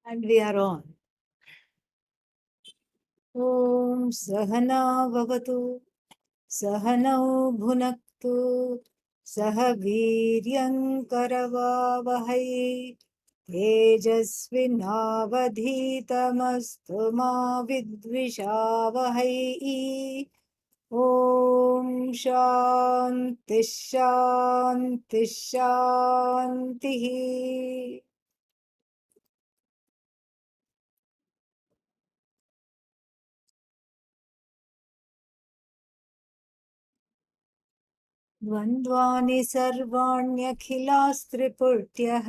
And we are on. Om Sahana Vavatu Sahanau Bhunaktu Saha Viryam Karavavahai Tejasvinavadhitamastu ma vidvishavahai. Om Shanti Shanti Shanti. द्वन्द्वानि सर्वाण्यखिलास्त्रिपुट्यः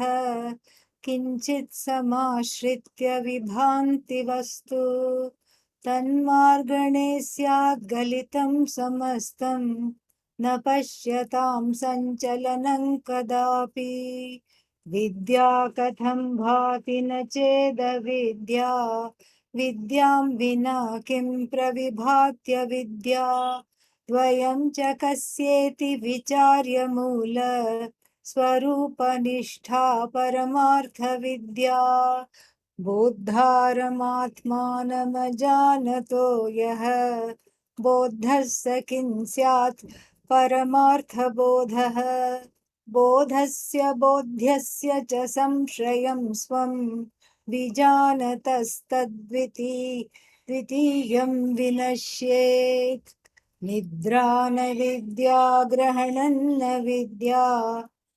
किञ्चित् समाश्रित्य विभान्ति वस्तु तन्मार्गणे स्यात् गलितं समस्तं न पश्यतां सञ्चलनं कदापि विद्या कथं भाति न चेदविद्या विद्यां विना किं प्रविभात्य विद्या द्वयं च कस्येति विचार्य मूल स्वरूपनिष्ठा परमार्थविद्या बोद्धारमात्मानमजानतो यः बोद्धः स किं स्यात् परमार्थबोधः बोधस्य बोध्यस्य च संश्रयं स्वं द्वितीयं विनश्येत् निद्रा न विद्या ग्रहणं न विद्या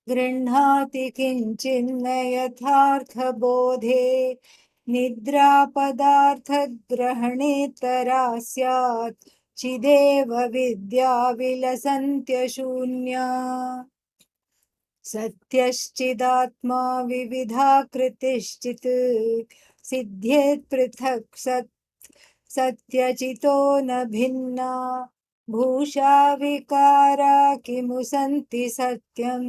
गृह्णाति किञ्चिन्न यथार्थबोधे निद्रा पदार्थग्रहणेतरा स्यात् चिदेव विद्या विलसन्त्यशून्या सत्यश्चिदात्मा विविधाकृतिश्चित् सिद्ध्येत् पृथक् सत्यचितो न भिन्ना भूषा विकारा किमु सन्ति सत्यं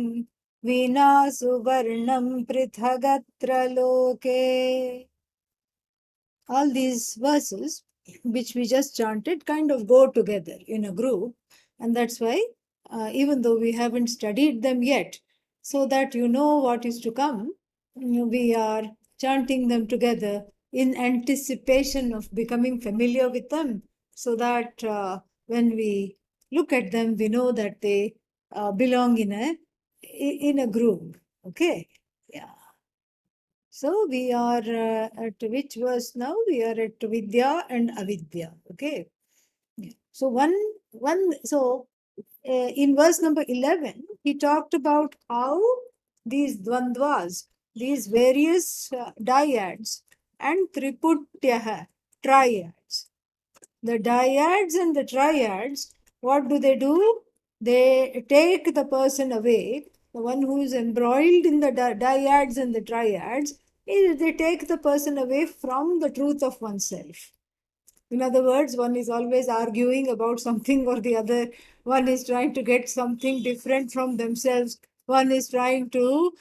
विना सुवर्णं पृथगत्र लोके. All these verses which we just chanted kind of go together in a group, and that's why even though we haven't studied them yet, so that you know what is to come, we are chanting them together in anticipation of becoming familiar with them, so that when we look at them we know that they belong in a group. Okay. Yeah. So we are at which verse now? We are at Vidya and Avidya. Okay. Yeah. So in verse number 11, he talked about how these dvandvas, these various dyads and triputyaha, triads. The dyads and the triads, what do? They take the person away. The one who is embroiled in the dyads and the triads, they take the person away from the truth of oneself. In other words, one is always arguing about something or the other. One is trying to get something different from themselves. One is trying to,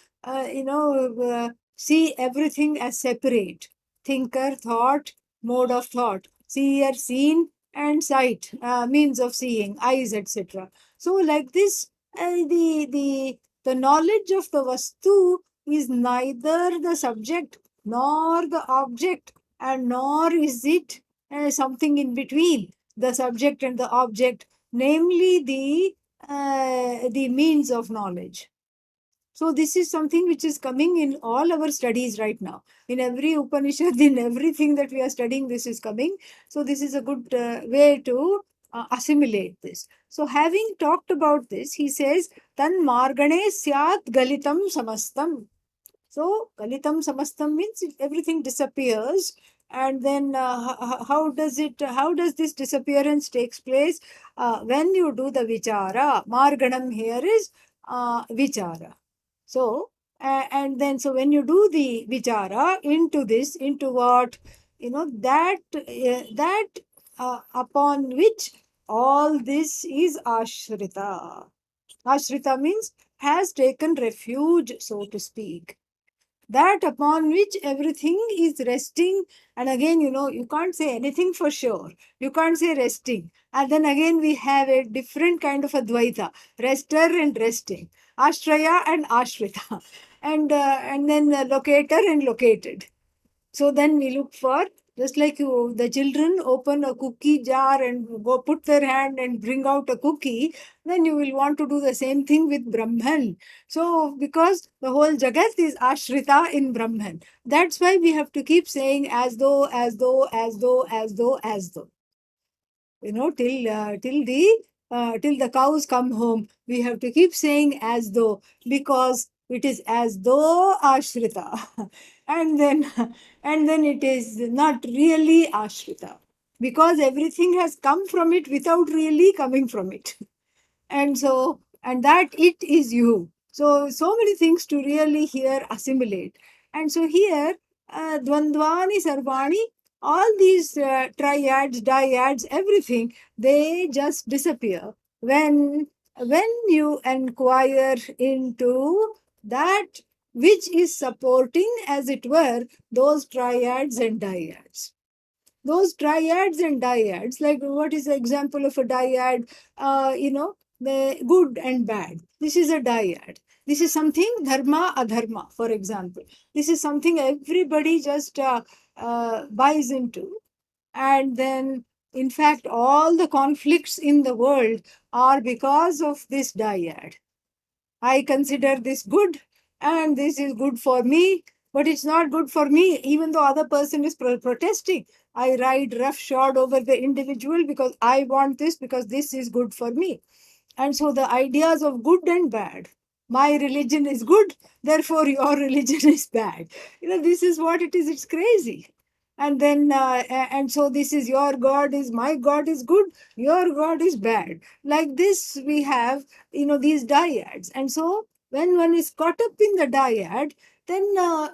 see everything as separate. Thinker, thought, mode of thought. Seer, seen, and sight, means of seeing, eyes, etc. So, like this, the knowledge of the vastu is neither the subject nor the object, and nor is it something in between the subject and the object, namely the means of knowledge. So this is something which is coming in all our studies right now. In every Upanishad, in everything that we are studying, this is coming. So this is a good way to assimilate this. So having talked about this, he says, Tan margane syat galitam samastam. So galitam samastam means everything disappears. And then how does this disappearance takes place? When you do the vichara. Marganam here is vichara. So, and then, so when you do the vichara into this, into what, upon which all this is ashrita. Ashrita means has taken refuge, so to speak. That upon which everything is resting. And again, you can't say anything for sure. You can't say resting. And then again, we have a different kind of advaita, rester and resting, ashraya and ashrita, and then locator and located. So then we look for, just like you, the children open a cookie jar and go put their hand and bring out a cookie, then you will want to do the same thing with Brahman. So because the whole Jagat is Ashrita in Brahman. That's why we have to keep saying as though, as though, as though, as though, as though. Till the cows come home, we have to keep saying as though, because it is as though Ashrita. and then and then it is not really Ashrita, because everything has come from it without really coming from it. And that it is you. So many things to really here assimilate. And so here, dvandvani sarvani, all these triads, dyads, everything, they just disappear when you inquire into that which is supporting, as it were, those triads and dyads. Those triads and dyads, like what is the example of a dyad? The good and bad. This is a dyad. This is something dharma adharma, for example. This is something everybody just buys into. And then, in fact, all the conflicts in the world are because of this dyad. I consider this good and this is good for me, but it's not good for me, even though other person is protesting. I ride roughshod over the individual because I want this, because this is good for me. And so the ideas of good and bad. My religion is good, therefore your religion is bad. This is what it is. It's crazy. And then, and so this is your God is, my God is good, your God is bad. Like this, we have, these dyads. And so when one is caught up in the dyad, then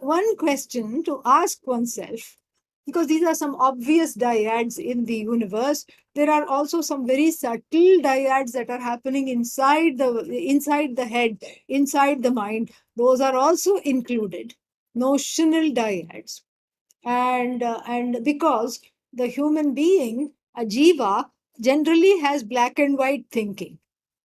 one question to ask oneself, because these are some obvious dyads in the universe, there are also some very subtle dyads that are happening inside the head, inside the mind. Those are also included, notional dyads. And because the human being, a jiva, generally has black and white thinking.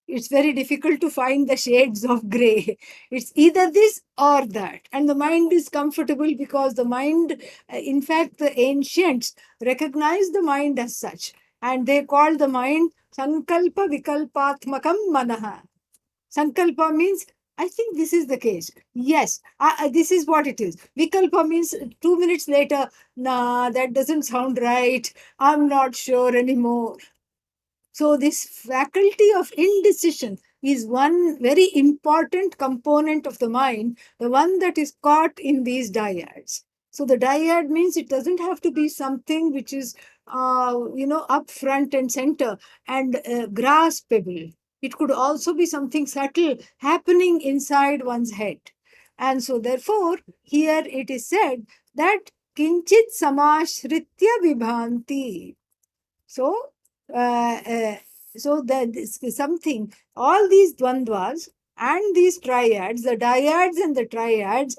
It's very difficult to find the shades of gray. It's either this or that. And the mind is comfortable because the mind, in fact, the ancients recognized the mind as such. And they called the mind Sankalpa Vikalpatmakam Manaha. Sankalpa means, I think this is the case. Yes, this is what it is. Vikalpa means 2 minutes later, nah, that doesn't sound right. I'm not sure anymore. So, this faculty of indecision is one very important component of the mind, the one that is caught in these dyads. So, the dyad means it doesn't have to be something which is, up front and center and graspable. It could also be something subtle happening inside one's head. And so, therefore, here it is said that kinchit samashritya vibhanti. So, uh, uh, so that this is something, all these dvandvas and these triads, the dyads and the triads,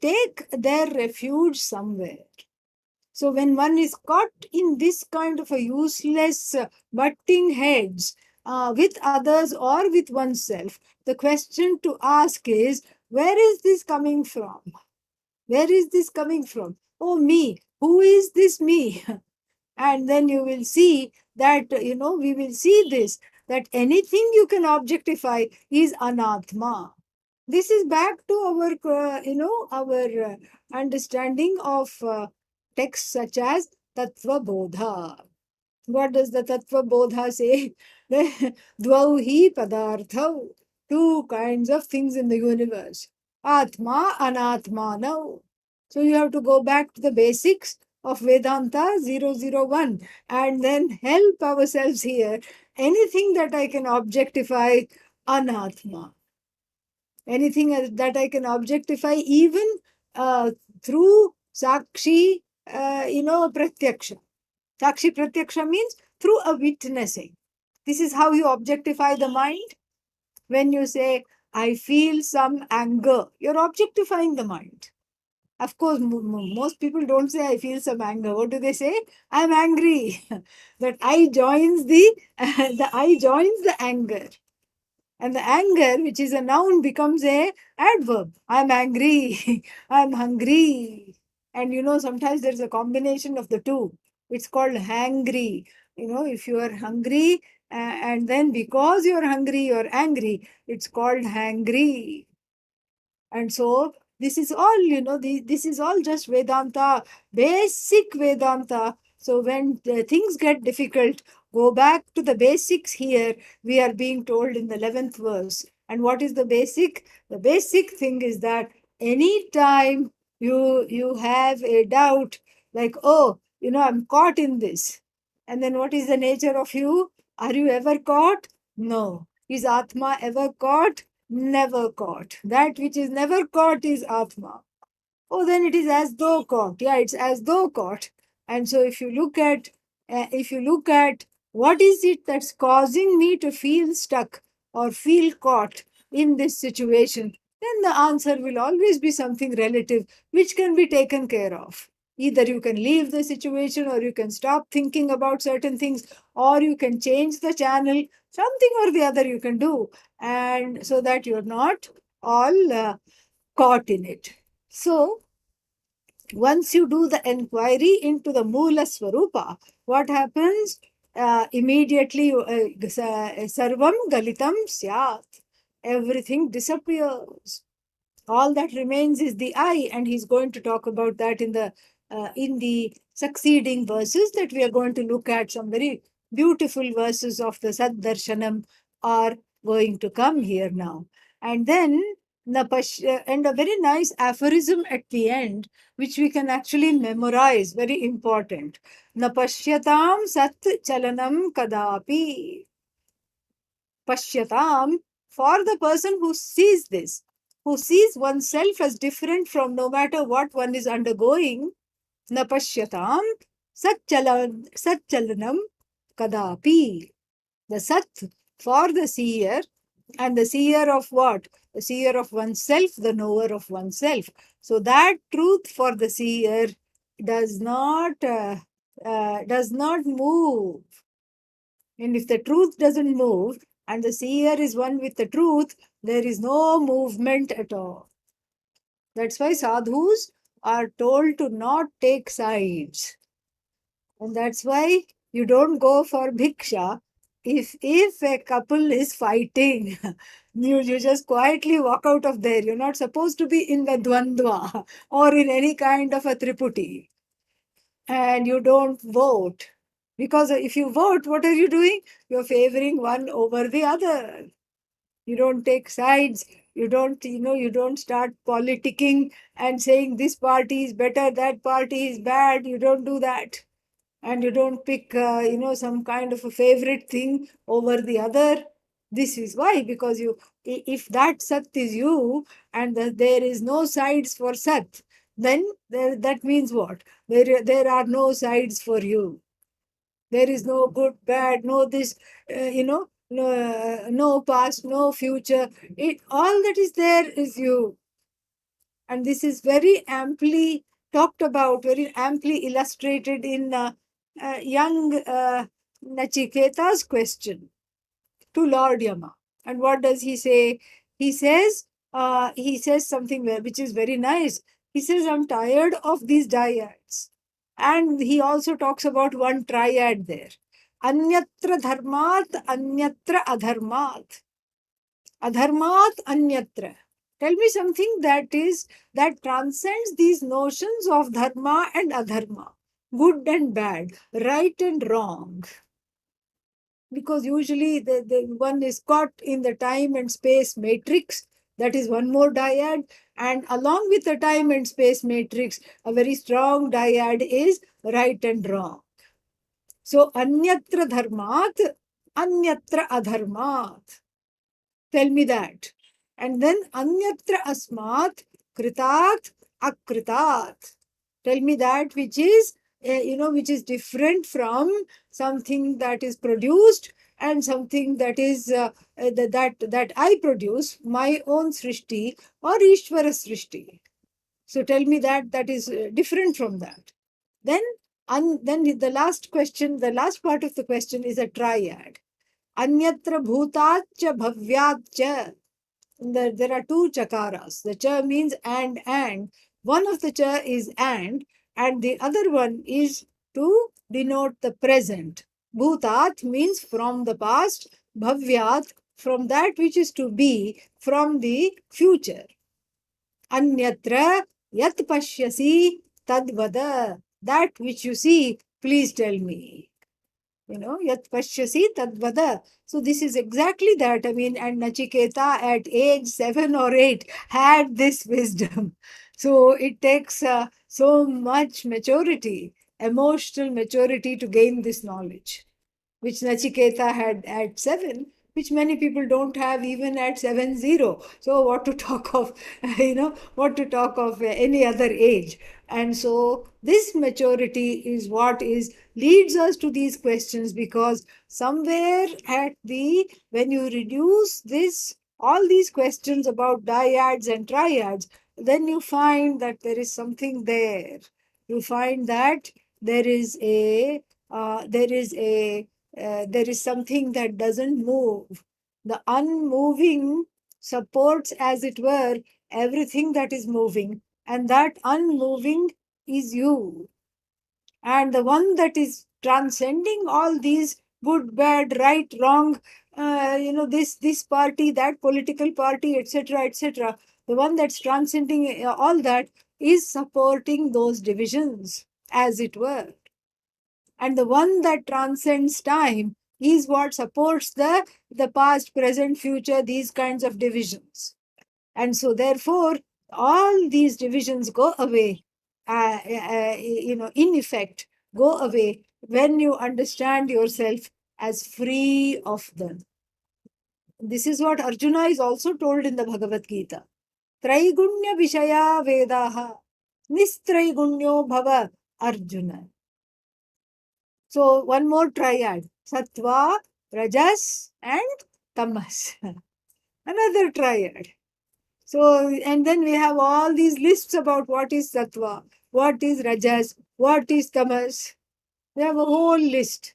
take their refuge somewhere. So when one is caught in this kind of a useless butting heads with others or with oneself, the question to ask is, where is this coming from? Where is this coming from? Oh, me. Who is this me? And then you will see that, we will see this, that anything you can objectify is anatma. This is back to our understanding of texts such as Tattva Bodha. What does the Tattva Bodha say? Dvau hi padarthau. Two kinds of things in the universe. Atma, Anatma. Now, so you have to go back to the basics of Vedanta 001 and then help ourselves here. Anything that I can objectify, Anatma. Anything that I can objectify, even through Sakshi, Pratyaksha. Sakshi Pratyaksha means through a witnessing. This is how you objectify the mind. When you say, I feel some anger, you're objectifying the mind. Of course, most people don't say, I feel some anger. What do they say? I'm angry. That I joins the I joins the anger. And the anger, which is a noun, becomes a adverb. I'm angry. I'm hungry. And sometimes there's a combination of the two. It's called hangry. If you are hungry, and then because you're hungry, you're angry, it's called hangry. And so this is all, this is all just Vedanta, basic Vedanta. So when the things get difficult, go back to the basics here. We are being told in the 11th verse. And what is the basic? The basic thing is that anytime you have a doubt, like, oh, I'm caught in this. And then what is the nature of you? Are you ever caught? No. Is Atma ever caught? Never caught. That which is never caught is Atma. Oh, then it is as though caught. Yeah, it's as though caught. And so if you look at what is it that's causing me to feel stuck or feel caught in this situation, then the answer will always be something relative which can be taken care of. Either you can leave the situation, or you can stop thinking about certain things, or you can change the channel, something or the other you can do, and so that you're not all caught in it. So once you do the enquiry into the Moola Swarupa, what happens? Immediately, Sarvam Galitam Syat. Everything disappears. All that remains is the I, and he's going to talk about that in the succeeding verses that we are going to look at. Some very beautiful verses of the Saddarshanam are going to come here now. And then and a very nice aphorism at the end, which we can actually memorize, very important. Napashyatam sat chalanam kadapi. Pashyatam, for the person who sees this, who sees oneself as different from no matter what one is undergoing, na pashyatam satchalanam kadapi. The sat for the seer, and the seer of what? The seer of oneself, the knower of oneself. So that truth for the seer does not move. And if the truth doesn't move, and the seer is one with the truth, there is no movement at all. That's why sadhus are told to not take sides. And that's why you don't go for bhiksha. If a couple is fighting, you just quietly walk out of there. You're not supposed to be in the dvandva or in any kind of a triputi. And you don't vote. Because if you vote, what are you doing? You're favoring one over the other. You don't take sides. You don't start politicking and saying this party is better, that party is bad. You don't do that. And you don't pick, some kind of a favorite thing over the other. This is why, because if that Sat is you, and there is no sides for Sat, then that means what? There are no sides for you. There is no good, bad, no this, no past, no future. All that is there is you. And this is very amply talked about, very amply illustrated in young Nachiketa's question to Lord Yama. And what does he say? He says something which is very nice. He says, I'm tired of these dyads. And he also talks about one triad there. Anyatra dharmat, anyatra adharmat. Adharmat anyatra. Tell me something that transcends these notions of dharma and adharma, good and bad, right and wrong. Because usually the one is caught in the time and space matrix. That is one more dyad. And along with the time and space matrix, a very strong dyad is right and wrong. So, anyatra dharmat, anyatra adharmat. Tell me that. And then anyatra asmat, kritat, akritat. Tell me that which is different from something that is produced and something that is that I produce, my own srishti or Ishvara srishti. So tell me that is different from that. Then the last question, the last part of the question is a triad. Anyatra bhutacha bhavyacha. There are two chakaras. The cha means and. One of the cha is and the other one is to denote the present. Bhutat means from the past, bhavyat from that which is to be, from the future. Anyatra yat pashyasi tadvada. That which you see, please tell me. Yat pashyasi tadvada. So this is exactly that. I mean, and Nachiketa at age 7 or 8 had this wisdom. So it takes so much maturity, emotional maturity to gain this knowledge, which Nachiketa had at 7, which many people don't have even at 7-0. So what to talk of, what to talk of any other age. And so this maturity is what is leads us to these questions, because somewhere at the when you reduce this all these questions about dyads and triads, then you find that there is something there. You find that there is a there is a there is something that doesn't move. The unmoving supports, as it were, everything that is moving, and that unmoving is you. And the one that is transcending all these good, bad, right, wrong, this party, that political party, etc., etc., the one that's transcending all that is supporting those divisions, as it were. And the one that transcends time is what supports the past, present, future, these kinds of divisions. And so therefore all these divisions go away, in effect go away when you understand yourself as free of them. This is what Arjuna is also told in the Bhagavad Gita. Traigunya vishaya vedaha nistraigunyo bhava Arjuna. So one more triad: sattva, rajas, and tamas. Another triad. So, and then we have all these lists about what is sattva, what is rajas, what is tamas. We have a whole list.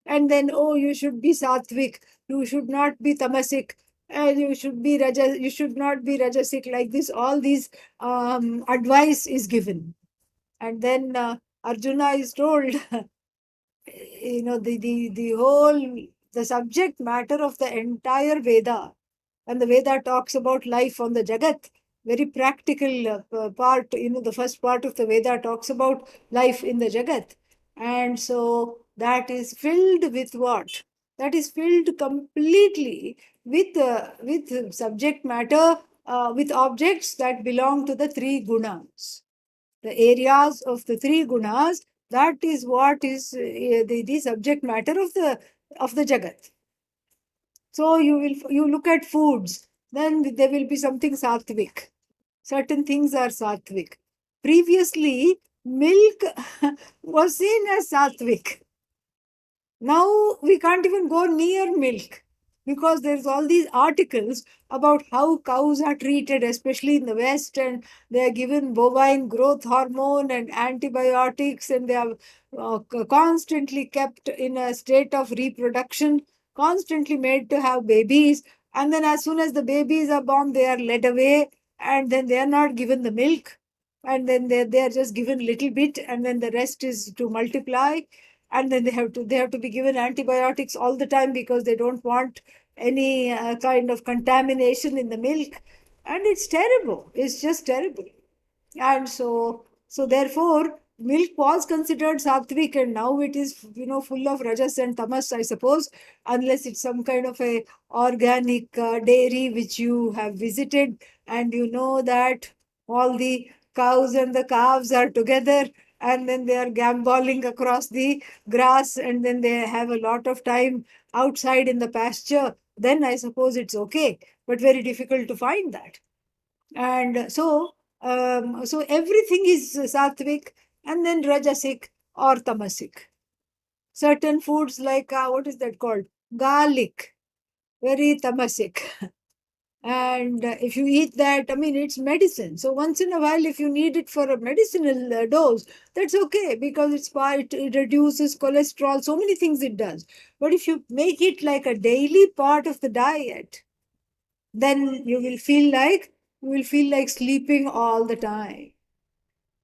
And then, oh, you should be sattvic, you should not be tamasic, and you should be rajas, you should not be rajasic. Like this, all these advice is given. And then Arjuna is told, the whole the subject matter of the entire Veda, and the Veda talks about life on the Jagat. Very practical part. The first part of the Veda talks about life in the Jagat, and so that is filled with what? That is filled completely with subject matter, with objects that belong to the three gunas, the areas of the three gunas. That is what is the subject matter of the Jagat. So you look at foods, then there will be something sattvic. Certain things are sattvic. Previously, milk was seen as sattvic. Now we can't even go near milk, because there's all these articles about how cows are treated, especially in the West, and they are given bovine growth hormone and antibiotics, and they are constantly kept in a state of reproduction, constantly made to have babies. And then as soon as the babies are born, they are led away, and then they are not given the milk, and then they are just given little bit, and then the rest is to multiply. And then they have to be given antibiotics all the time, because they don't want any kind of contamination in the milk. And it's terrible, it's just terrible. And so therefore milk was considered sattvic, and now it is full of rajas and tamas, I suppose, unless it's some kind of a organic dairy which you have visited, and you know that all the cows and the calves are together, and then they are gamboling across the grass, and then they have a lot of time outside in the pasture. Then I suppose it's okay, but very difficult to find that. And so everything is sattvic, and then rajasic or tamasic. Certain foods like what is that called? Garlic, very tamasic. And if you eat that, I mean, it's medicine. So once in a while, if you need it for a medicinal dose, that's okay, because it reduces cholesterol, so many things it does. But if you make it like a daily part of the diet, then you will feel like sleeping all the time.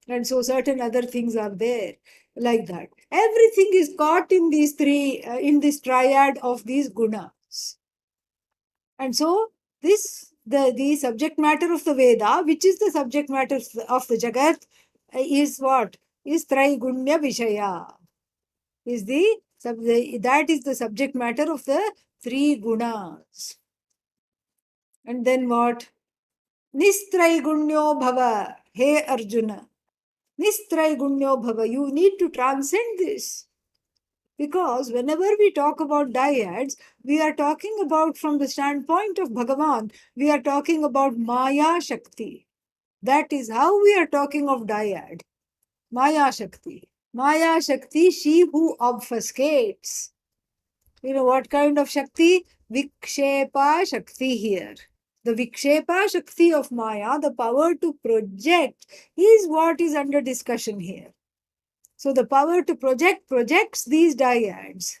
And so certain other things are there like that. Everything is caught in these three, in this triad of these gunas. And so this, the subject matter of the Veda, which is the subject matter of the Jagat, is what? Is Traigunya Vishaya. Is that is the subject matter of the three gunas. And then what? Nistraigunya Bhava. Hey Arjuna. Nistraigunya Bhava. You need to transcend this. Because whenever we talk about dyads, we are talking about from the standpoint of Bhagavan, we are talking about Maya Shakti. That is how we are talking of dyad. Maya Shakti. Maya Shakti, she who obfuscates. You know what kind of Shakti? Vikshepa Shakti here. The Vikshepa Shakti of Maya, the power to project, is what is under discussion here. So the power to projects these dyads.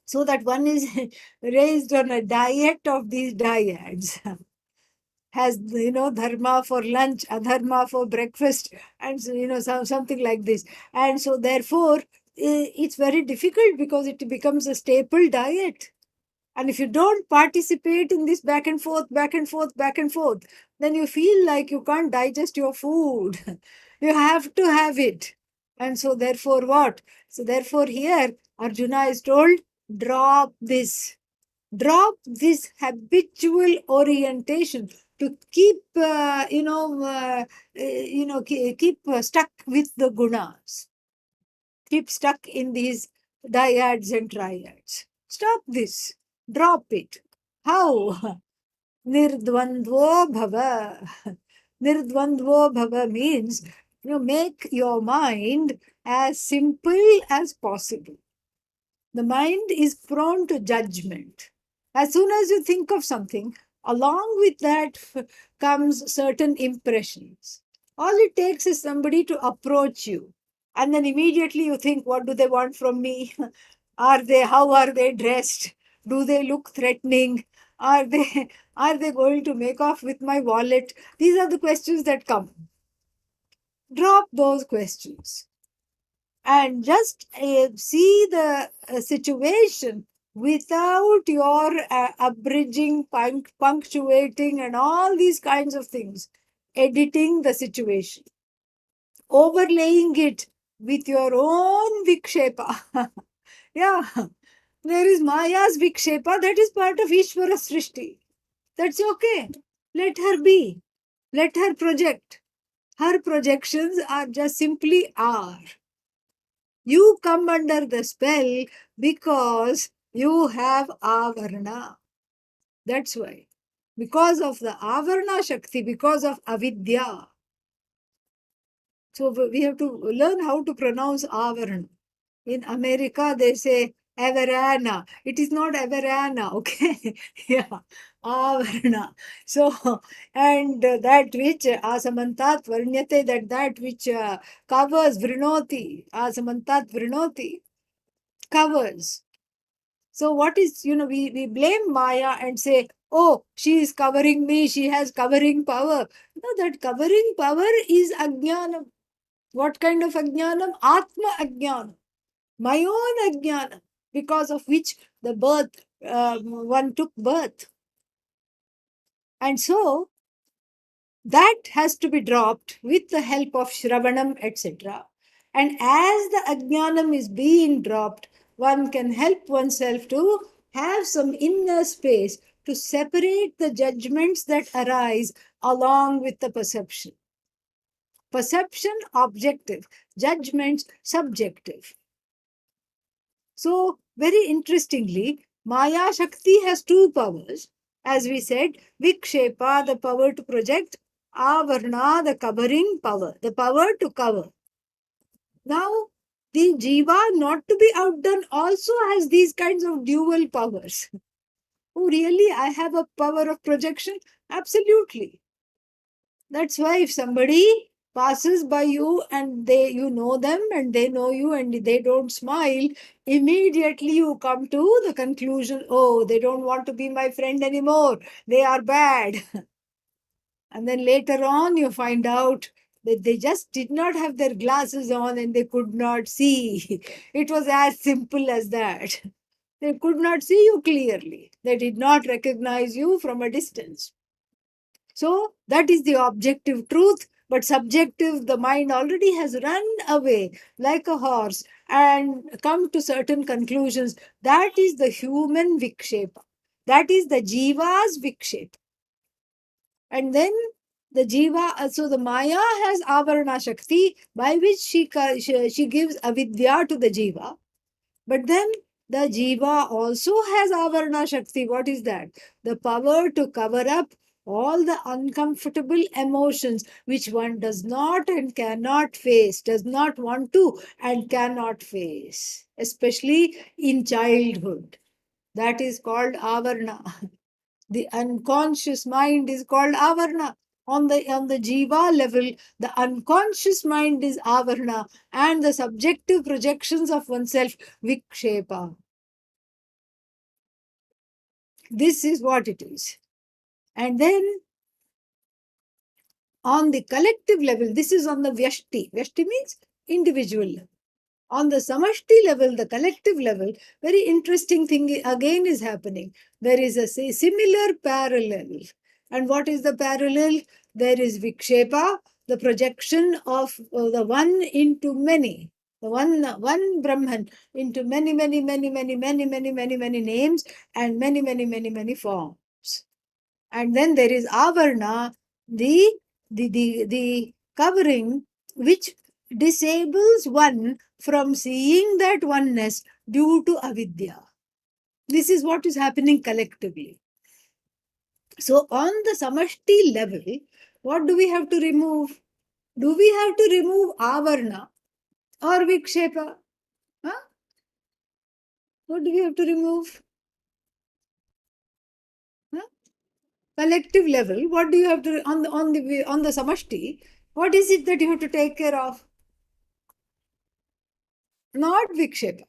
So that one is raised on a diet of these dyads. Has, dharma for lunch, adharma for breakfast, and so, something like this. And so therefore, it's very difficult because it becomes a staple diet. And if you don't participate in this back and forth, back and forth, back and forth, then you feel like you can't digest your food. You have to have it. And so therefore what? So therefore here, Arjuna is told, drop this. Drop this habitual orientation to keep, keep stuck with the gunas. Keep stuck in these dyads and triads. Stop this. Drop it. How? Nirdvandvo bhava. Nirdvandvo bhava means, make your mind as simple as possible. The mind is prone to judgment. As soon as you think of something, along with that comes certain impressions. All it takes is somebody to approach you. And then immediately you think, what do they want from me? How are they dressed? Do they look threatening? Are they, are they going to make off with my wallet? These are the questions that come. Drop those questions and just see the situation without your abridging, punctuating, and all these kinds of things, editing the situation, overlaying it with your own vikshepa. Yeah, there is Maya's vikshepa, that is part of Ishvara Srishti. That's okay. Let her be. Let her project. Her projections are just simply are. You come under the spell because you have avarna. That's why. Because of the avarna Shakti, because of avidya. So we have to learn how to pronounce avarna. In America, they say avarana. It is not avarana, okay? Yeah, avarna. So, and that which asamantat varnyate, that which covers vrinoti, asamantat vrinoti, covers. So what is, we blame Maya and say, oh, she is covering me, she has covering power. No, that covering power is ajnanam. What kind of ajnanam? Atma ajnanam. My own ajnanam, because of which the birth, one took birth. And so that has to be dropped with the help of Shravanam, etc. And as the Ajnanam is being dropped, one can help oneself to have some inner space to separate the judgments that arise along with the perception. Perception, objective. Judgments, subjective. So, very interestingly, Maya Shakti has two powers. As we said, Vikshepa, the power to project, Avarna, the covering power, the power to cover. Now, the Jiva, not to be outdone, also has these kinds of dual powers. Oh, really? I have a power of projection? Absolutely. That's why if somebody passes by you and you know them and they know you and they don't smile, immediately you come to the conclusion, oh, they don't want to be my friend anymore. They are bad. And then later on you find out They just did not have their glasses on and they could not see. It was as simple as that. They could not see you clearly. They did not recognize you from a distance. So that is the objective truth. But subjective, the mind already has run away like a horse and come to certain conclusions. That is the human vikshepa. That is the jiva's vikshepa. And then the jiva, so the Maya has avarana shakti by which she gives avidya to the jiva. But then the jiva also has avarana shakti. What is that? The power to cover up all the uncomfortable emotions which one does not and cannot face, does not want to and cannot face, especially in childhood. That is called avarana. The unconscious mind is called avarna. On the jiva level, the unconscious mind is avarna, and the subjective projections of oneself vikshepa. This is what it is. And then on the collective level, this is on the vyashti. Vyashti means individual. On the samashti level, the collective level, very interesting thing again is happening. There is a similar parallel. And what is the parallel? There is vikshepa, the projection of the one into many. The one Brahman into many, many, many, many, many, many, many, many names and many, many, many, many forms. And then there is avarna, the covering which disables one from seeing that oneness due to avidya. This is what is happening collectively. So on the samashti level, what do we have to remove? Do we have to remove avarna or vikshepa? Huh? What do we have to remove? Huh? Collective level, what do you have to on the samashti? What is it that you have to take care of? Not vikshepa.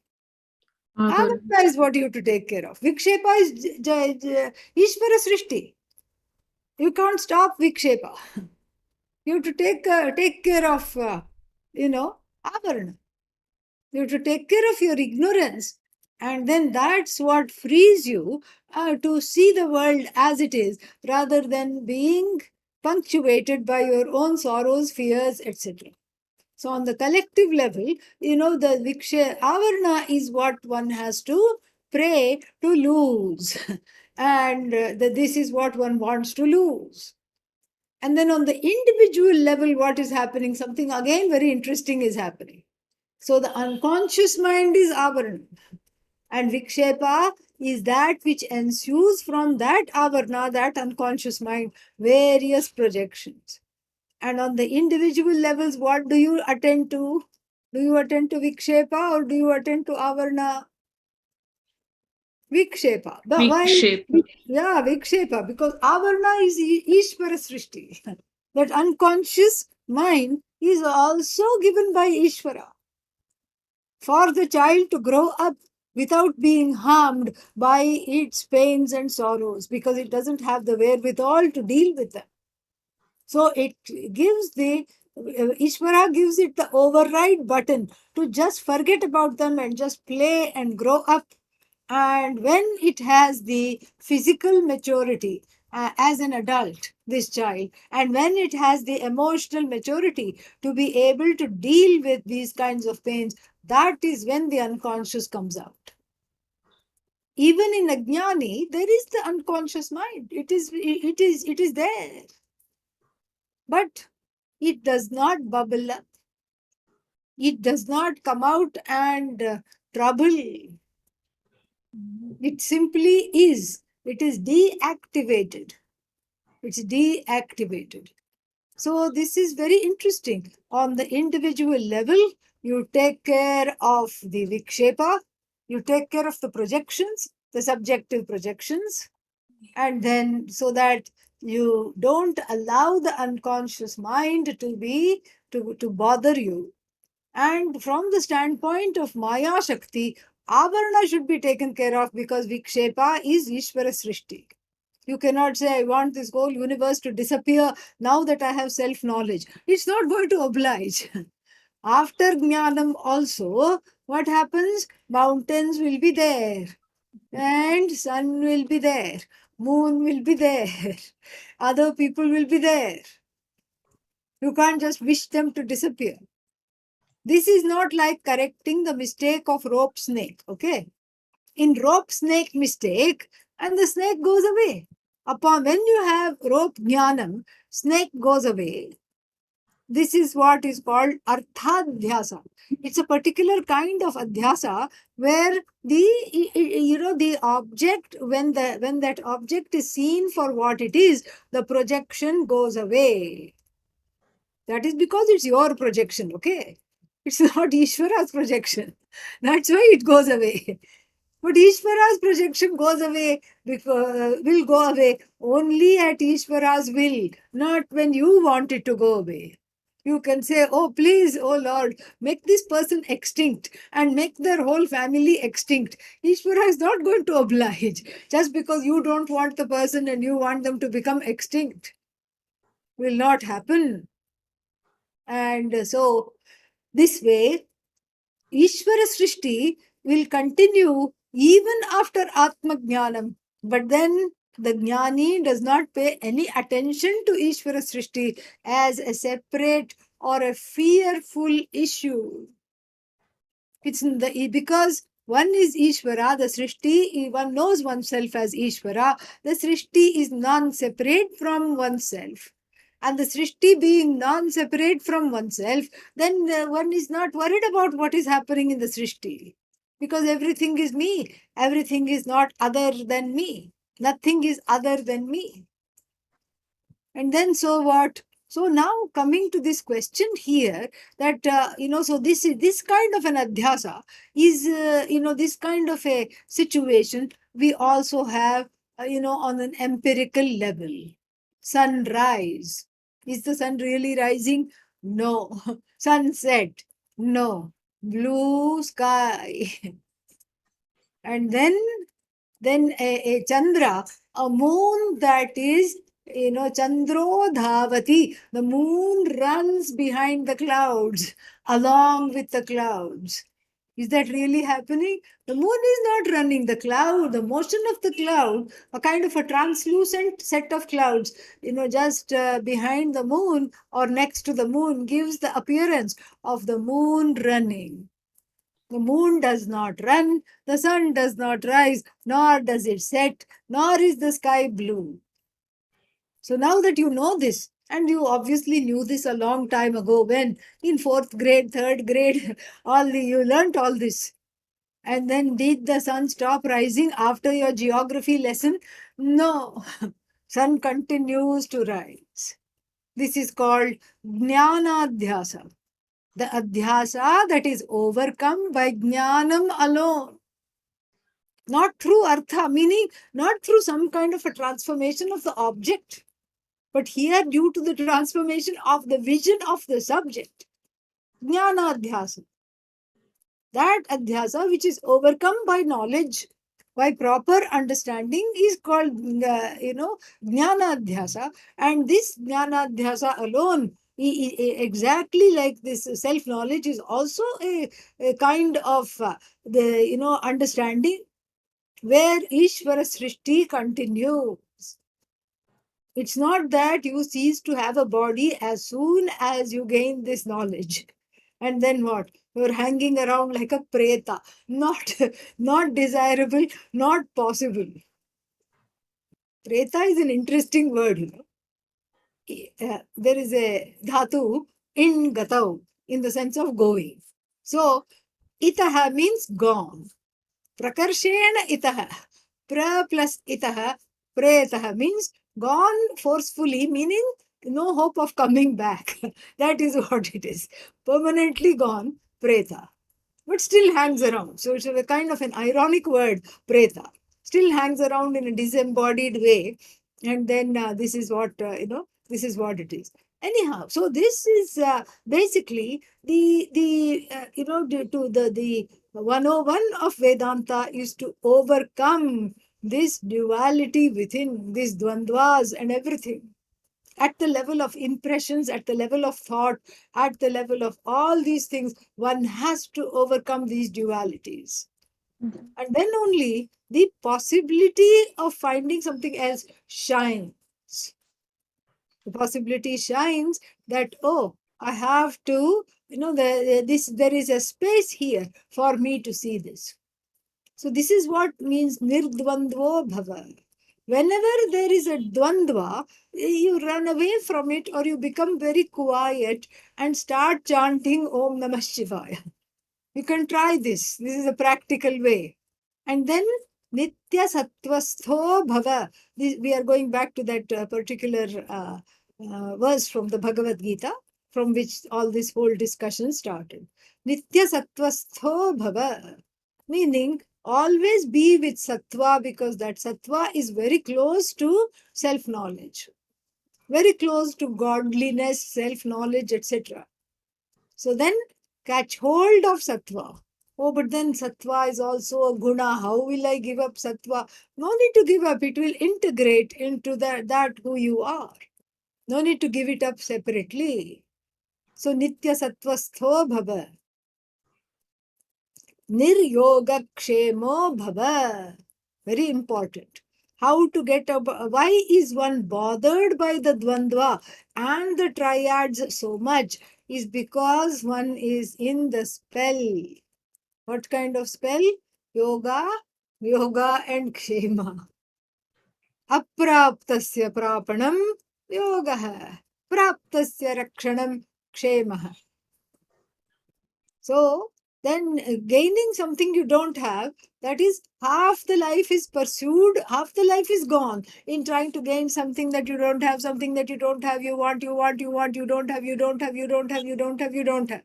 Avarana. Avarana is what you have to take care of. Vikshepa is Ishvara Srishti. You can't stop Vikshepa. You have to take care of, Avarana. You have to take care of your ignorance. And then that's what frees you to see the world as it is rather than being punctuated by your own sorrows, fears, etc. So, on the collective level, the Viksha Avarna is what one has to pray to lose. And this is what one wants to lose. And then on the individual level, what is happening? Something again very interesting is happening. So, the unconscious mind is Avarna. And Vikshepa is that which ensues from that Avarna, that unconscious mind, various projections. And on the individual levels, what do you attend to? Do you attend to Vikshepa or do you attend to Avarna? Vikshepa. But why? Vikshepa. Yeah, Vikshepa, because Avarna is Ishvara Srishti. That unconscious mind is also given by Ishvara for the child to grow up without being harmed by its pains and sorrows because it doesn't have the wherewithal to deal with them. So it gives Ishvara gives it the override button to just forget about them and just play and grow up. And when it has the physical maturity as an adult, this child, and when it has the emotional maturity to be able to deal with these kinds of pains, that is when the unconscious comes out. Even in Ajnani, there is the unconscious mind. It is there. But it does not bubble up. It does not come out and trouble. It simply is. It is deactivated. It's deactivated. So, this is very interesting. On the individual level, you take care of the vikshepa, you take care of the projections, the subjective projections, and then so that you don't allow the unconscious mind to bother you. And from the standpoint of Maya Shakti, Avarana should be taken care of because Vikshepa is Ishvara Srishti. You cannot say, I want this whole universe to disappear now that I have self knowledge. It's not going to oblige. After Jnanam also, what happens? Mountains will be there, and sun will be there, moon will be there, other people will be there. You can't just wish them to disappear. This is not like correcting the mistake of rope snake, okay? In rope snake mistake, and the snake goes away. Upon when you have rope jnanam, snake goes away. This is what is called arthadhyasa. It's a particular kind of adhyasa where the object, when that object is seen for what it is, the projection goes away. That is because it's your projection, okay? It's not Ishvara's projection. That's why it goes away. But Ishvara's projection goes away, because, will go away only at Ishvara's will, not when you want it to go away. You can say, oh, please, oh Lord, make this person extinct and make their whole family extinct. Ishvara is not going to oblige just because you don't want the person and you want them to become extinct. Will not happen. And so, this way, Ishvara Srishti will continue even after Atma Jnanam. But then the Jnani does not pay any attention to Ishvara Srishti as a separate or a fearful issue. It's because one is Ishvara, the Srishti, one knows oneself as Ishvara, the Srishti is non-separate from oneself. And the Srishti being non-separate from oneself, then one is not worried about what is happening in the Srishti. Because everything is me. Everything is not other than me. Nothing is other than me. And then so what? So now coming to this question here, that so this kind of an adhyasa is this kind of a situation we also have on an empirical level. Sunrise. Is the sun really rising? No. Sunset? No. Blue sky. And then a Chandra, a moon that is, Chandro Dhavati, the moon runs behind the clouds, along with the clouds. Is that really happening? The moon is not running. The cloud, the motion of the cloud, a kind of a translucent set of clouds, just behind the moon or next to the moon, gives the appearance of the moon running. The moon does not run, the sun does not rise, nor does it set, nor is the sky blue. So now that you know this, and you obviously knew this a long time ago when in fourth grade, third grade, you learnt all this. And then did the sun stop rising after your geography lesson? No. Sun continues to rise. This is called Jnanadhyasa. The adhyasa that is overcome by jnanam alone. Not through artha, meaning not through some kind of a transformation of the object, but here due to the transformation of the vision of the subject. Jnanadhyasa. That adhyasa which is overcome by knowledge, by proper understanding, is called, jnanadhyasa. And this jnanadhyasa alone, exactly like this self knowledge, is also a kind of the understanding where Ishvara Srishti continues. It's not that you cease to have a body as soon as you gain this knowledge. And then what? You're hanging around like a preta. Not, not desirable, not possible. Preta is an interesting word. There is a dhatu in gatau, in the sense of going. So, itaha means gone. Prakarshena itaha. Pra plus itaha, pretaha means gone forcefully, meaning no hope of coming back. That is what it is. Permanently gone, preta. But still hangs around. So it's a kind of an ironic word, preta. Still hangs around in a disembodied way. And then this is what, this is what it is. Anyhow, so this is basically the 101 of Vedanta is to overcome this duality within, these dvandvas and everything. At the level of impressions, at the level of thought, at the level of all these things, one has to overcome these dualities. Mhm. And then only the possibility of finding something else shines. The possibility shines that, oh, I have to, there is a space here for me to see this. So this is what means nirdvandvo bhava. Whenever there is a dvandva, you run away from it or you become very quiet and start chanting Om Namah Shivaya. You can try this. This is a practical way. And then Nitya Sattvastho Bhava. We are going back to that particular verse from the Bhagavad Gita, from which all this whole discussion started. Nitya Sattvastho Bhava. Meaning, always be with Sattva, because that Sattva is very close to self knowledge, very close to godliness, self knowledge, etc. So then catch hold of sattva. Oh, but then sattva is also a guna. How will I give up sattva? No need to give up. It will integrate into that who you are. No need to give it up separately. So nitya sattva stho bhava. Niryoga kshemo bhava. Very important. How to get up? Why is one bothered by the dvandva and the triads so much? Is because one is in the spell. What kind of spell? Yoga, yoga and kshema. Apraptasya prapanam yoga. Praptasya rakshanam kshema. So then gaining something you don't have, that is half the life is pursued, half the life is gone in trying to gain something that you don't have, something that you don't have, you want, you don't have, you don't have, you don't have, you don't have, you don't have.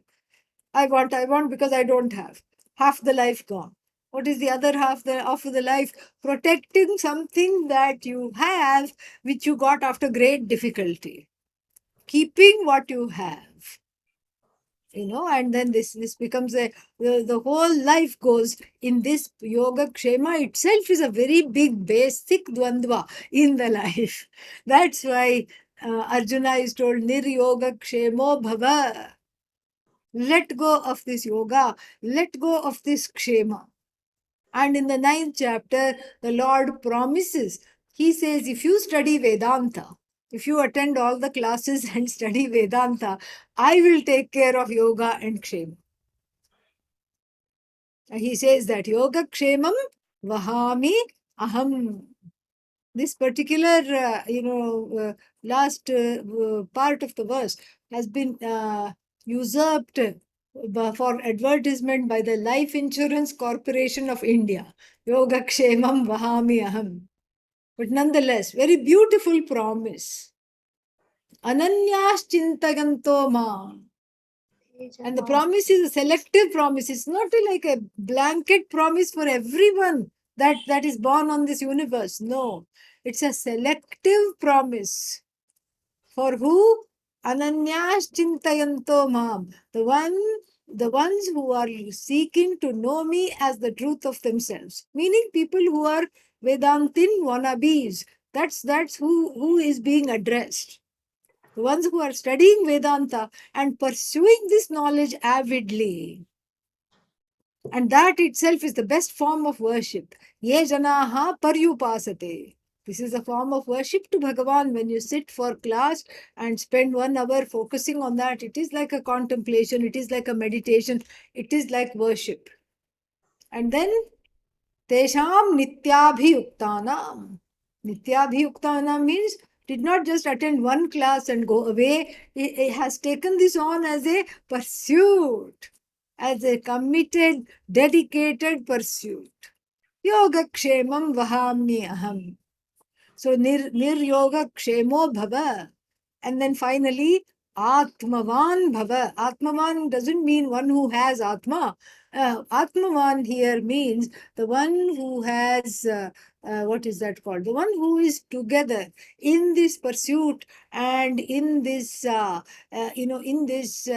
I want because I don't have. Half the life gone. What is the other half of the life? Protecting something that you have, which you got after great difficulty. Keeping what you have, and then this becomes the whole life goes in this yoga. Kshema itself is a very big basic dvandva in the life. That's why Arjuna is told niryoga kshemo bhava. Let go of this yoga, let go of this kshema. And in the ninth chapter, the Lord promises, He says, if you study Vedanta, if you attend all the classes and study Vedanta, I will take care of yoga and kshema. He says that yoga kshemam vahami aham. This particular, last part of the verse has been usurped for advertisement by the Life Insurance Corporation of India. Yoga kshemam vahami aham. But nonetheless, very beautiful promise. Ananyas chintayanto ma. And the promise is a selective promise. It's not like a blanket promise for everyone that is born on this universe. No, it's a selective promise. For who? Ananyas chintayanto mam. The ones who are seeking to know me as the truth of themselves. Meaning people who are Vedantin wannabes. That's who is being addressed. The ones who are studying Vedanta and pursuing this knowledge avidly. And that itself is the best form of worship. Ye janaha paryupasate. This is a form of worship to Bhagavan. When you sit for class and spend 1 hour focusing on that, it is like a contemplation, it is like a meditation, it is like worship. And then Tesham nityabhiyuktanam. Nityabhiyuktanam means did not just attend one class and go away. He has taken this on as a pursuit, as a committed, dedicated pursuit. Yoga kshemam vahami aham. So nir yoga kshemo bhava. And then finally, Atmavan Bhava. Atmavan doesn't mean one who has Atma. Atmavan here means the one who has, what is that called? The one who is together in this pursuit and in this, in this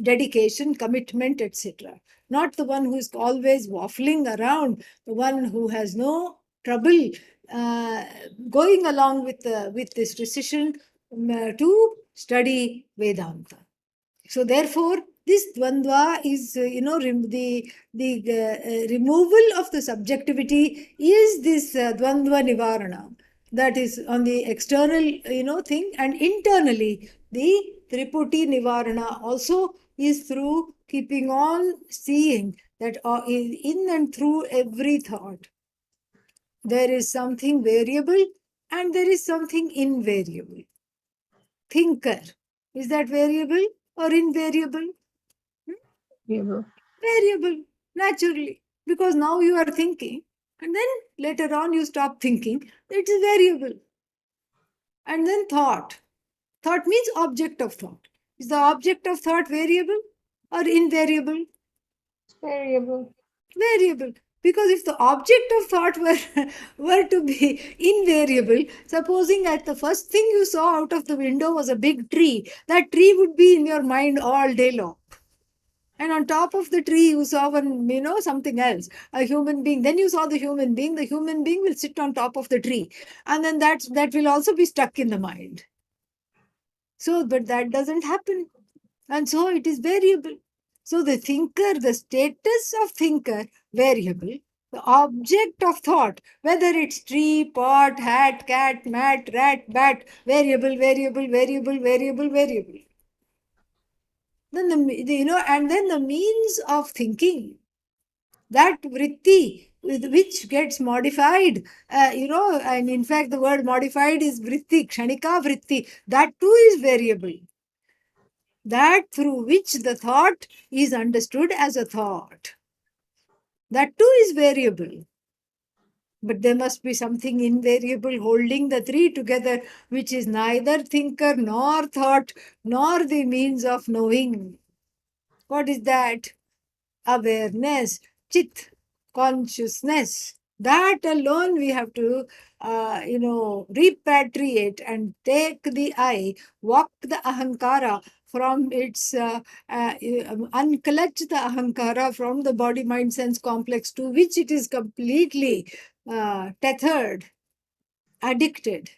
dedication, commitment, etc. Not the one who is always waffling around, the one who has no trouble uh, going along with this decision to study Vedanta. So therefore, this dvandva is, the removal of the subjectivity is this dvandva nivarana. That is on the external, thing, and internally the triputi nivarana also is through keeping on seeing that in and through every thought there is something variable and there is something invariable. Thinker, is that variable or invariable? Hmm? Variable. Variable, naturally, because now you are thinking and then later on you stop thinking. It is variable. And then thought. Thought means object of thought. Is the object of thought variable or invariable? It's variable. Variable. Because if the object of thought were to be invariable, supposing at the first thing you saw out of the window was a big tree, that tree would be in your mind all day long. And on top of the tree you saw one, something else, a human being. Then you saw the human being. The human being will sit on top of the tree, and then that will also be stuck in the mind. So but that doesn't happen, and so it is variable. So the thinker, the status of thinker, variable. The object of thought, whether it's tree, pot, hat, cat, mat, rat, bat, variable, variable, variable, variable, variable. Then and then the means of thinking, that vritti with which gets modified, and in fact the word modified is vritti, kshanika vritti, that too is variable, that through which the thought is understood as a thought, that too is variable. But there must be something invariable holding the three together, which is neither thinker nor thought nor the means of knowing. What is that? Awareness, chit, consciousness. That alone we have to, repatriate and take the I, walk the ahankara from its, unclutch the ahankara from the body, mind, sense complex to which it is completely tethered, addicted.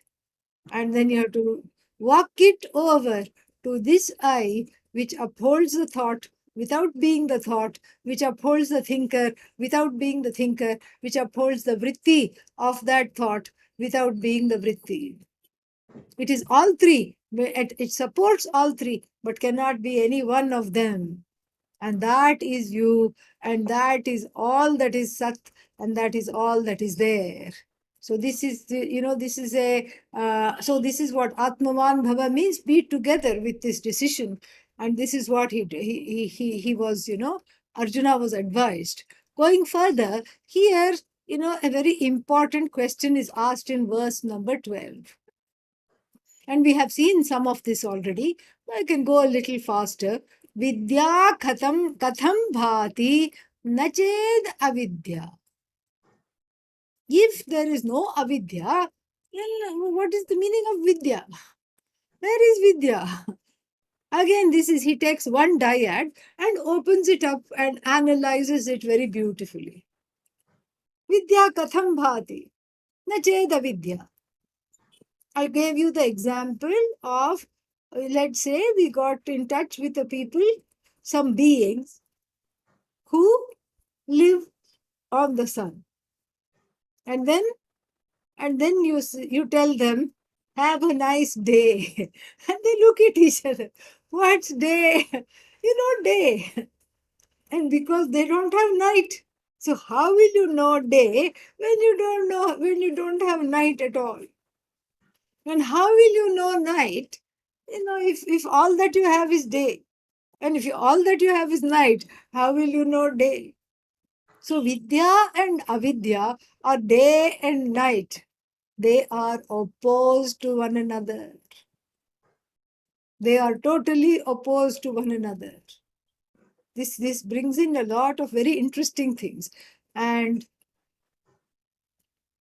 And then you have to walk it over to this I, which upholds the thought without being the thought, which upholds the thinker without being the thinker, which upholds the vritti of that thought without being the vritti. It is all three. It supports all three, but cannot be any one of them. And that is you, and that is all that is Sat, and that is all that is there. So this is this is a so this is what Atmavan Bhava means. Be together with this decision, and this is what he was, Arjuna was advised. Going further, here, a very important question is asked in verse number 12. And we have seen some of this already. I can go a little faster. Vidya katham bhati nached avidya. If there is no avidya, then what is the meaning of vidya? Where is vidya? Again, he takes one dyad and opens it up and analyzes it very beautifully. Vidya katham bhati nached avidya. I gave you the example of, let's say, we got in touch with the people, some beings who live on the sun, and then you tell them, "Have a nice day," and they look at each other. What's day? Day, and because they don't have night. So how will you know day when you don't have night at all? And how will you know night? If all that you have is day. And if all that you have is night, how will you know day? So Vidya and Avidya are day and night. They are opposed to one another. They are totally opposed to one another. This brings in a lot of very interesting things. And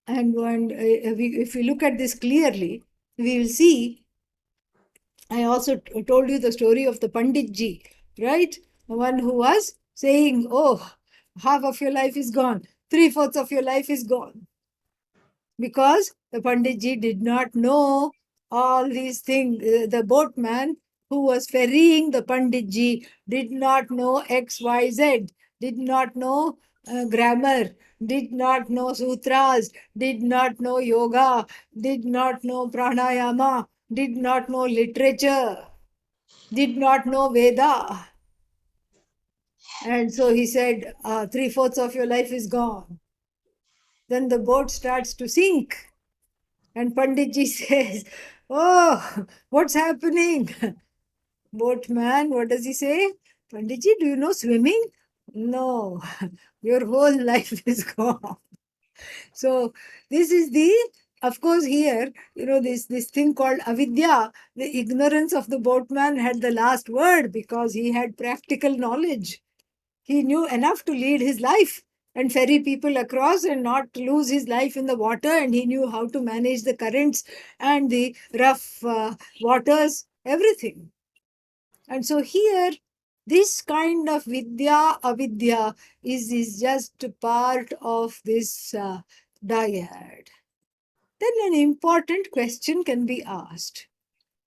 if we look at this clearly, we will see. I also told you the story of the Pandit ji, right? The one who was saying, "Oh, half of your life is gone, three-fourths of your life is gone." because the Panditji did not know all these things. The boatman who was ferrying the Panditji did not know XYZ, did not know grammar, did not know sutras, did not know yoga, did not know pranayama, did not know literature, did not know Veda. And so he said, three-fourths of your life is gone. Then the boat starts to sink. And Panditji says, "Oh, what's happening?" Boatman, what does he say? "Panditji, do you know swimming?" "No, your whole life is gone." So, this is the, of course, here, this thing called avidya, the ignorance of the boatman had the last word because he had practical knowledge. He knew enough to lead his life and ferry people across and not lose his life in the water. And he knew how to manage the currents and the rough waters, everything. And so here, this kind of vidya, avidya is just part of this dyad. Then an important question can be asked.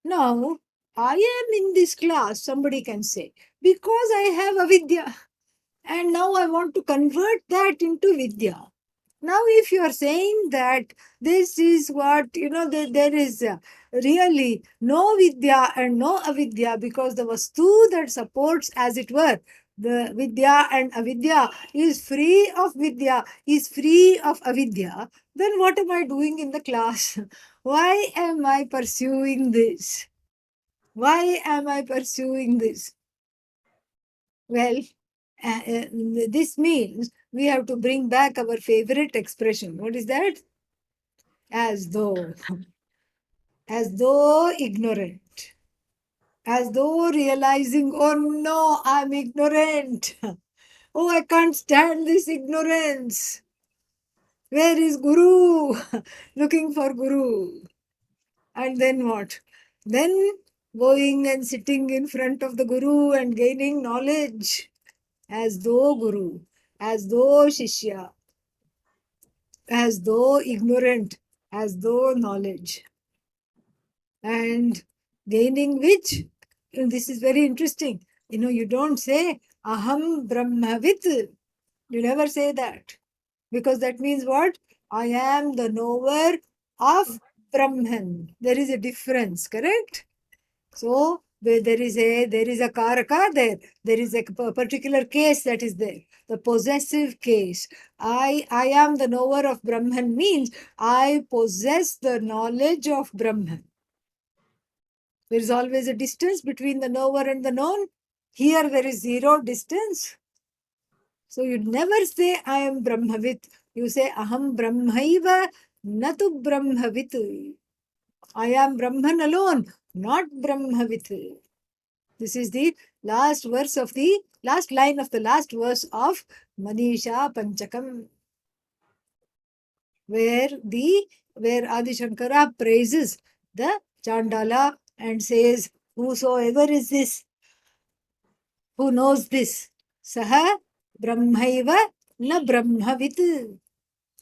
Now, I am in this class, somebody can say, because I have avidya. And now I want to convert that into Vidya. Now, if you are saying that this is what, there is really no Vidya and no Avidya because the Vastu that supports, as it were, the Vidya and Avidya is free of Vidya, is free of Avidya, then what am I doing in the class? Why am I pursuing this? Why am I pursuing this? Well, this means we have to bring back our favorite expression. What is that? As though. As though ignorant. As though realizing, oh no, I'm ignorant. Oh, I can't stand this ignorance. Where is Guru? Looking for Guru. And then what? Then going and sitting in front of the Guru and gaining knowledge. As though Guru. As though Shishya, as though ignorant, as though knowledge. And gaining which? This is very interesting. You don't say Aham Brahmavit. You never say that. Because that means what? I am the knower of Brahman. There is a difference, correct? So where there is a karaka there. There is a particular case that is there. The possessive case. I am the knower of Brahman means I possess the knowledge of Brahman. There is always a distance between the knower and the known. Here there is zero distance. So you never say I am Brahmavit. You say Aham Brahmaiva Natu Brahmavit. I am Brahman alone, not Brahmavit. This is the last line of the last verse of Manisha Panchakam, where Adi Shankara praises the Chandala and says, whosoever is this, who knows this, Saha Brahmaiva na Brahmavit.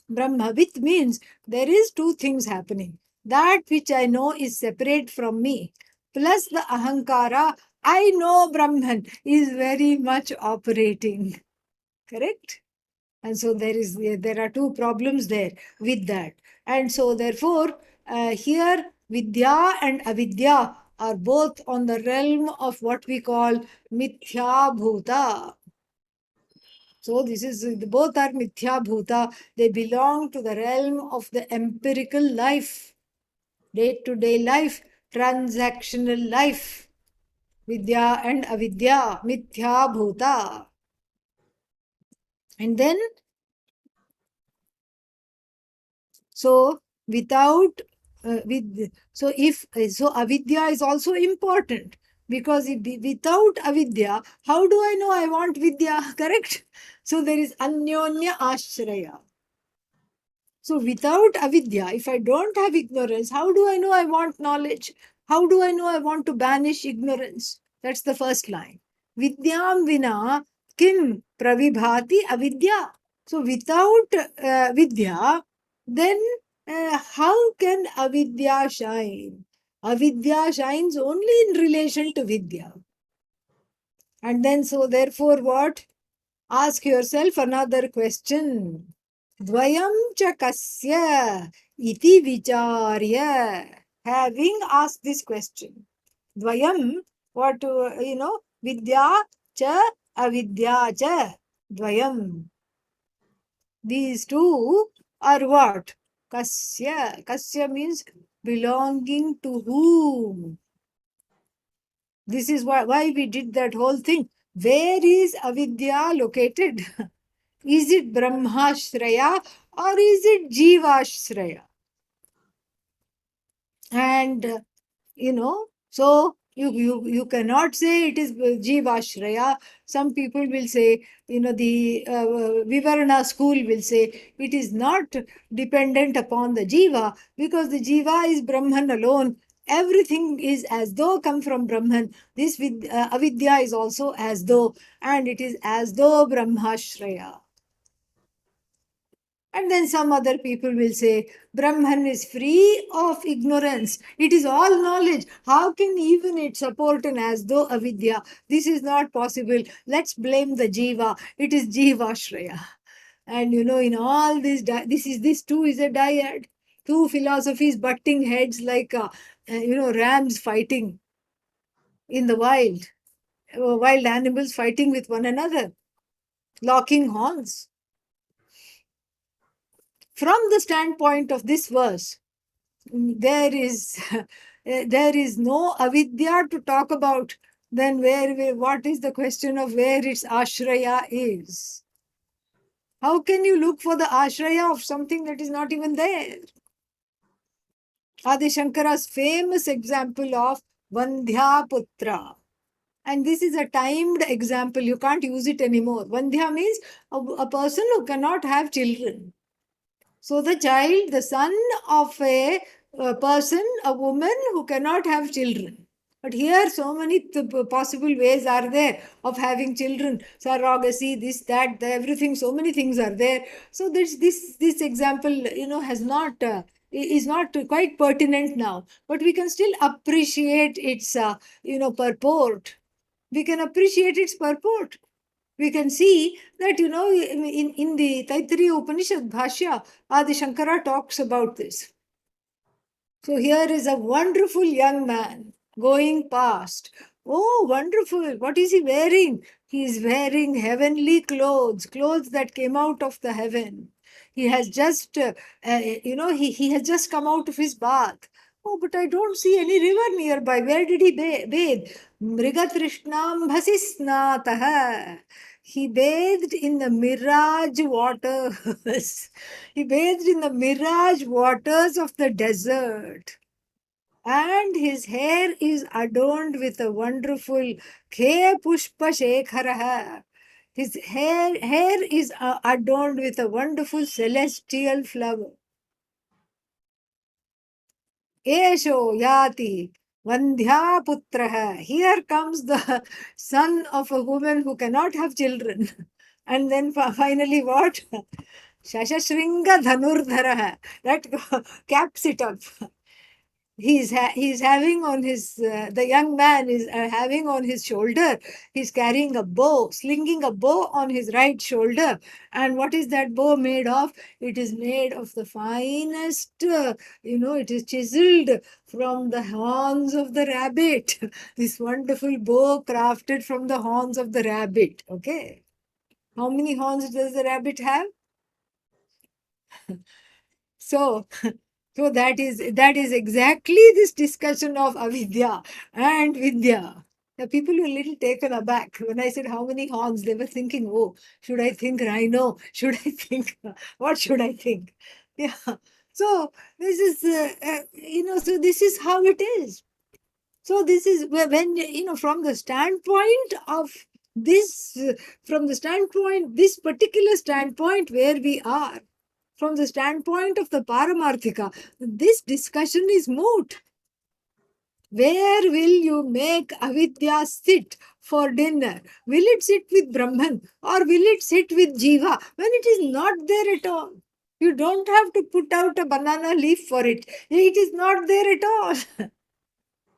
Brahmavit means there is two things happening. That which I know is separate from me, plus the ahankara, I know Brahman, is very much operating. Correct? And so there are two problems there with that. And so therefore, here Vidya and Avidya are both on the realm of what we call Mithya Bhuta. So both are mithya bhuta. They belong to the realm of the empirical life, day-to-day life, transactional life. Vidya and avidya, mithya bhuta. And then, so without, so avidya is also important because without avidya, how do I know I want vidya? Correct? So there is anyonya ashraya. So without avidya, if I don't have ignorance, how do I know I want knowledge? How do I know I want to banish ignorance? That's the first line. Vidyam vina kim pravibhati avidya. So without vidya, then How can avidya shine? Avidya shines only in relation to vidya. And then, so therefore, what? Ask yourself another question. Dvayam cha kasya iti vicharya. Having asked this question, Dvayam, what, vidya cha avidya cha. Dvayam. These two are what? Kasya. Kasya means belonging to whom? This is why we did that whole thing. Where is avidya located? Is it Brahmashraya or is it Jivashraya? And so you cannot say it is Jivashraya. Some people will say, the Vivarana school will say it is not dependent upon the Jiva because the Jiva is Brahman alone. Everything is as though come from Brahman. This with avidya is also as though, and it is as though Brahmashraya. And then some other people will say, Brahman is free of ignorance. It is all knowledge. How can even it support an as though avidya? This is not possible. Let's blame the Jiva. It is Jiva Shraya. And in all this, this too is a dyad. Two philosophies butting heads like, rams fighting in the wild, wild animals fighting with one another, locking horns. From the standpoint of this verse, there is there is no avidya to talk about. Then what is the question of where its ashraya is? How can you look for the ashraya of something that is not even there? Adi Shankara's famous example of Vandhya Putra. And this is a timed example. You can't use it anymore. Vandhya means a person who cannot have children. So the child, the son of a person, a woman who cannot have children. But here, so many possible ways are there of having children. Surrogacy, this, that, everything. So many things are there. So this example, has not is not quite pertinent now. But we can still appreciate its purport. We can appreciate its purport. We can see that, in the Taittiriya Upanishad Bhashya, Adi Shankara talks about this. So here is a wonderful young man going past. Oh, wonderful. What is he wearing? He is wearing heavenly clothes, clothes that came out of the heaven. He has just, he has just come out of his bath. Oh, but I don't see any river nearby. Where did he bathe? Mrigatrishnam bhasisnatah. He bathed in the mirage waters. He bathed in the mirage waters of the desert. And his hair is adorned with a wonderful Ke Pushpa Shekharaha. His hair is adorned with a wonderful celestial flower. Esho Yati Vandhya Putraha. Here comes the son of a woman who cannot have children. And then finally what? Shashashringa Dhanurdhara. That caps it up. He's having on his the young man is having on his shoulder, he's carrying a bow, slinging a bow on his right shoulder. And what is that bow made of? It is made of the finest, it is chiseled from the horns of the rabbit. This wonderful bow crafted from the horns of the rabbit. Okay, how many horns does the rabbit have? So So that is exactly this discussion of avidya and vidya. The people were a little taken aback when I said how many horns. They were thinking, oh, should I think rhino? Should I think what should I think? Yeah. So this is so this is how it is. So this is when from the standpoint of this, from the standpoint, this particular standpoint where we are, from the standpoint of the Paramarthika, this discussion is moot. Where will you make avidya sit for dinner? Will it sit with Brahman or will it sit with Jiva when it is not there at all? You don't have to put out a banana leaf for it. It is not there at all.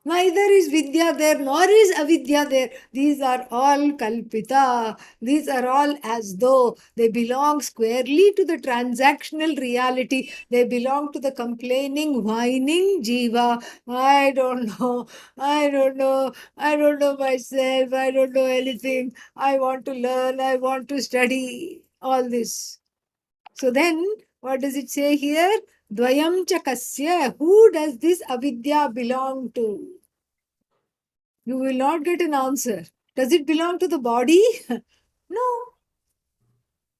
Neither is Vidya there, nor is Avidya there. These are all Kalpita. These are all as though they belong squarely to the transactional reality. They belong to the complaining, whining Jiva. I don't know. I don't know. I don't know myself. I don't know anything. I want to learn. I want to study. All this. So then, what does it say here? Dvayam chakasya. Who does this avidya belong to? You will not get an answer. Does it belong to the body? No.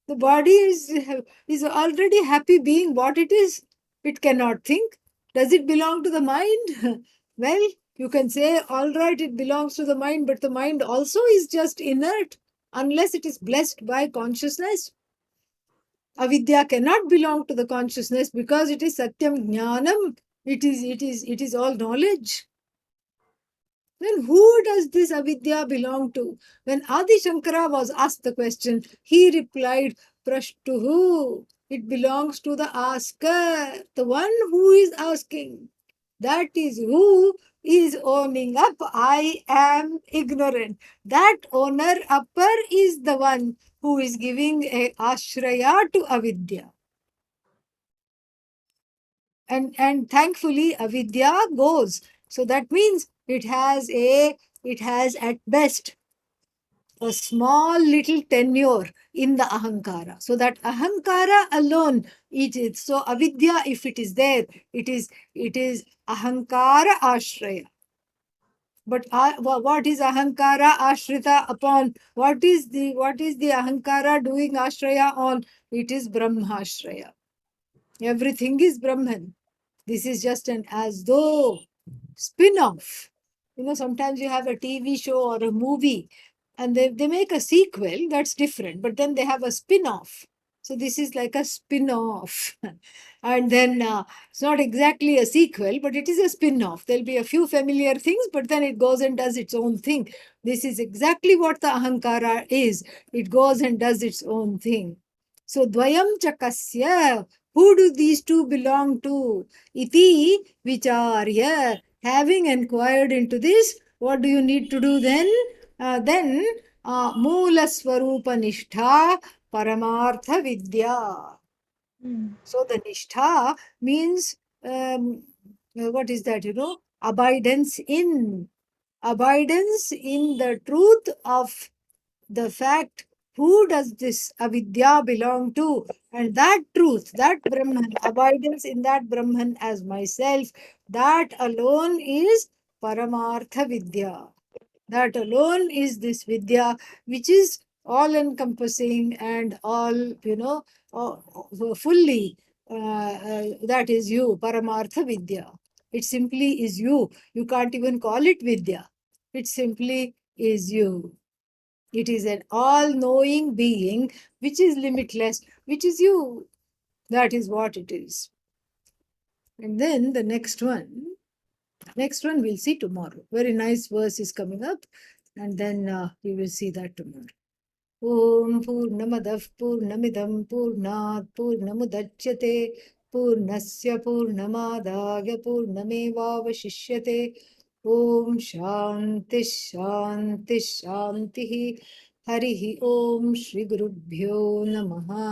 The body is already happy being what it is. It cannot think. Does it belong to the mind? Well, you can say, all right, it belongs to the mind, but the mind also is just inert unless it is blessed by consciousness. Avidya cannot belong to the consciousness because it is satyam jnanam. It is all knowledge. Then who does this avidya belong to? When Adi Shankara was asked the question, he replied, Prashtuhu. It belongs to the asker, the one who is asking. That is who is owning up. I am ignorant. That owner upper is the one who is giving a ashraya to avidya. And thankfully avidya goes. So that means it has at best a small little tenure in the ahankara. So that ahankara alone, it is so avidya, if it is there, it is ahankara ashraya. But what is ahankara ashrita upon? What is the ahankara doing ashraya on? It is brahmashraya. Everything is Brahman. This is just an as though spin off. Sometimes you have a TV show or a movie and they make a sequel that's different, but then they have a spin off. So this is like a spin off. And then it's not exactly a sequel, but it is a spin off. There'll be a few familiar things, but then it goes and does its own thing. This is exactly what the Ahankara is. It goes and does its own thing. So Dvayam Chakasya. Who do these two belong to? Iti vicharya. Having inquired into this, what do you need to do then? Then Moola Swarupa Nishtha Paramartha Vidya. Hmm. So the Nishtha means, what is that, Abidance in. Abidance in the truth of the fact who does this avidya belong to, and that truth, that brahman, abidance in that brahman as myself, that alone is paramartha vidya. That alone is this vidya, which is all encompassing and all, fully, that is you, paramartha vidya. It simply is you. You can't even call it vidya. It simply is you. It is an all knowing being which is limitless, which is you. That is what it is. And then the next one we'll see tomorrow. Very nice verse is coming up, and then we will see that tomorrow. Om Purnamadah Purnamidam Purnat Purnamudachyate Purnasya Purnamadaya Purnamevavashishyate Om Shanti Shanti Shanti Harihi Om Shri Gurubhyo Namaha